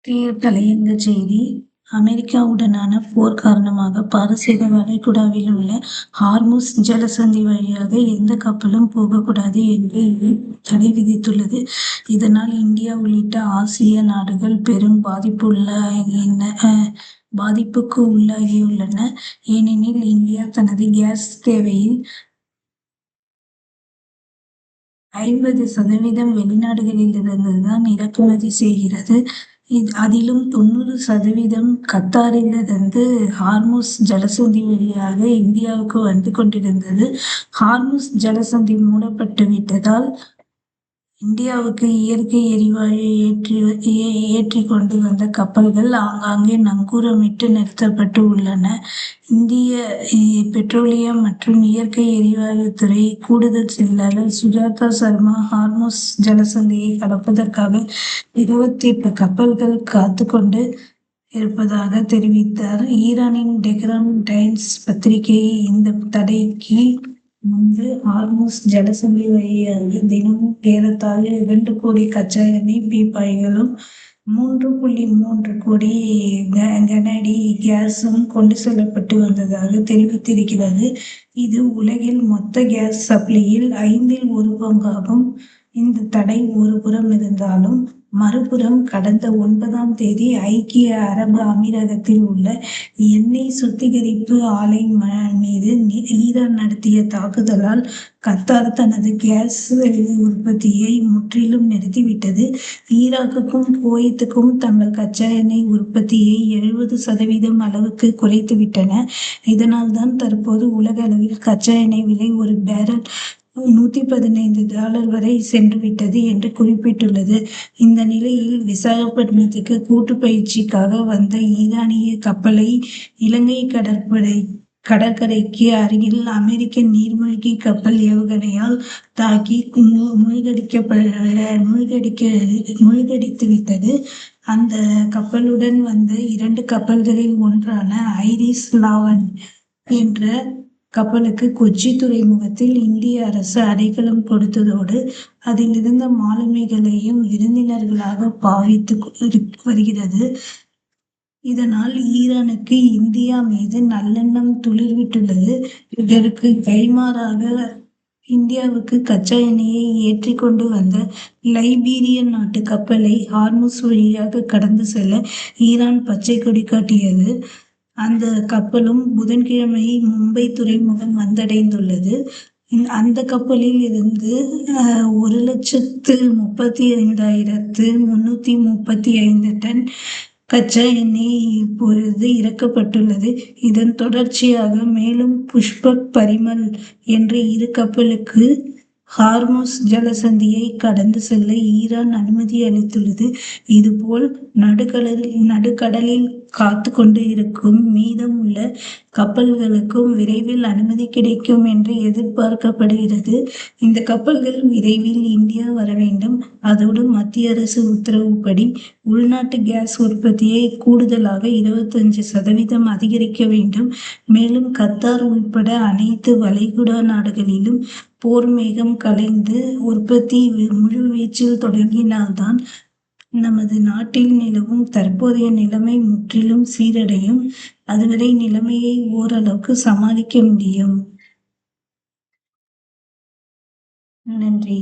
இன்றைய தலையங்க செய்தி அமெரிக்காவுடனான போர் காரணமாக பாரசீக வளைகுடாவில் உள்ள ஹார்முஸ் ஜலசந்தி வழியாக எந்த கப்பலும் போகக்கூடாது என்று தடை விதித்துள்ளது. இதனால் இந்தியா உள்ளிட்ட ஆசிய நாடுகள் பெரும் பாதிப்புக்கு உள்ளாகியுள்ளன. ஏனெனில் இந்தியா தனது கேஸ் தேவையில் 50% வெளிநாடுகளிலிருந்துதான் இறக்குமதி செய்கிறது. அதிலும் 90% கத்தாரிலிருந்து ஹார்முஸ் ஜலசந்தி வழியாக இந்தியாவுக்கு வந்து கொண்டிருந்தது. ஹார்முஸ் ஜலசந்தி மூடப்பட்டுவிட்டதால் இந்தியாவுக்கு இயற்கை எரிவாயு ஏற்றி கொண்டு வந்த கப்பல்கள் ஆங்காங்கே நங்கூரமிட்டு நிறுத்தப்பட்டு உள்ளன. இந்திய பெட்ரோலியம் மற்றும் இயற்கை எரிவாயுத்துறை கூடுதல் செயலாளர் சுஜாதா சர்மா ஹார்முஸ் ஜலசந்தியை கடப்பதற்காக 28 கப்பல்கள் காத்துக்கொண்டு இருப்பதாக தெரிவித்தார். ஈரானின் டெஹ்ரான் டைம்ஸ் பத்திரிகை இந்த தடைக்கு முன்பு ஹார்முஸ் ஜலசந்தி வழியாக தினமும் ஏறத்தாழ 2 கோடி கச்சா எண்ணெய் பீப்பாய்களும் 3.3 கோடி கனஅடி கேஸும் கொண்டு செல்லப்பட்டு வந்ததாக தெரிவித்திருக்கிறது. இது உலகில் மொத்த கேஸ் சப்ளையில் 5இல் 1 பங்காகும். இந்த தடை ஒருபுறம் இருந்தாலும் மறுபுறம் கடந்த 9ஆம் தேதி ஐக்கிய அரபு அமீரகத்தில் உள்ள எண்ணெய் சுத்திகரிப்பு ஆலை மீது ஈரான் நடத்திய தாக்குதலால் கத்தார் தனது கேஸ் உற்பத்தியை முற்றிலும் நிறுத்திவிட்டது. ஈராக்குக்கும் குவைத்துக்கும் தங்கள் கச்சா எண்ணெய் உற்பத்தியை 70% அளவுக்கு குறைத்துவிட்டன. இதனால்தான் தற்போது உலக அளவில் கச்சா எண்ணெய் விலை ஒரு பேரல் $115 வரை சென்றுவிட்டது என்று குறிப்பிட்டுள்ளது. இந்த நிலையில் விசாகப்பட்டினத்துக்கு கூட்டு பயிற்சிக்காக வந்த ஈரானிய கப்பலை இலங்கை கடற்கரைக்கு அருகில் அமெரிக்க நீர்மூழ்கி கப்பல் ஏவுகணையால் தாக்கி மூழ்கடித்துவிட்டது. அந்த கப்பலுடன் வந்த 2 கப்பல்களில் ஒன்றான ஐரிஸ் லாவன் என்ற கப்பலுக்கு கொச்சி துறைமுகத்தில் இந்திய அரசு அடைக்கலம் கொடுத்ததோடு அதில் இருந்த மாலுமிகளையும் விருந்தினர்களாக பாவித்து வருகிறது. இதனால் ஈரானுக்கு இந்தியா மீது நல்லெண்ணம் துளிர்விட்டுள்ளது. இதற்கு கைமாறாக இந்தியாவுக்கு கச்சா எண்ணெயை ஏற்றி கொண்டு வந்த லைபீரிய நாட்டு கப்பலை ஹார்முஸ் வழியாக கடந்து செல்ல ஈரான் பச்சை கொடி காட்டியது. அந்த கப்பலும் புதன்கிழமை மும்பை துறைமுகம் வந்தடைந்துள்ளது. அந்த கப்பலில் இருந்து 1,35,335 டன் கச்சா எண்ணெய் இப்பொழுது இறக்கப்பட்டுள்ளது. இதன் தொடர்ச்சியாக மேலும் புஷ்பக் பரிமல் என்ற 2 கப்பலுக்கு ஹார்முஸ் ஜலசந்தியை கடந்து செல்ல ஈரான் அனுமதி அளித்துள்ளது. இதுபோல் நடுக்கடலில் காத்து கொண்டு இருக்கும் மீதம் உள்ள கப்பல்களுக்கும் விரைவில் அனுமதி கிடைக்கும் என்று எதிர்பார்க்கப்படுகிறது. இந்த கப்பல்கள் விரைவில் இந்தியா வர வேண்டும். அதோடு மத்திய அரசு உத்தரவுப்படி உள்நாட்டு கேஸ் உற்பத்தியை கூடுதலாக 25% அதிகரிக்க வேண்டும். மேலும் கத்தார் உள்பட அனைத்து வளைகுடா நாடுகளிலும் போர் மேகம் கலைந்து உற்பத்தி முழுவீச்சில் தொடங்கினால்தான் நமது நாட்டில் நிலவும் தற்போதைய நிலைமை முற்றிலும் சீரடையும். அதுவரை நிலைமையை ஓரளவுக்கு சமாளிக்க முடியும். நன்றி.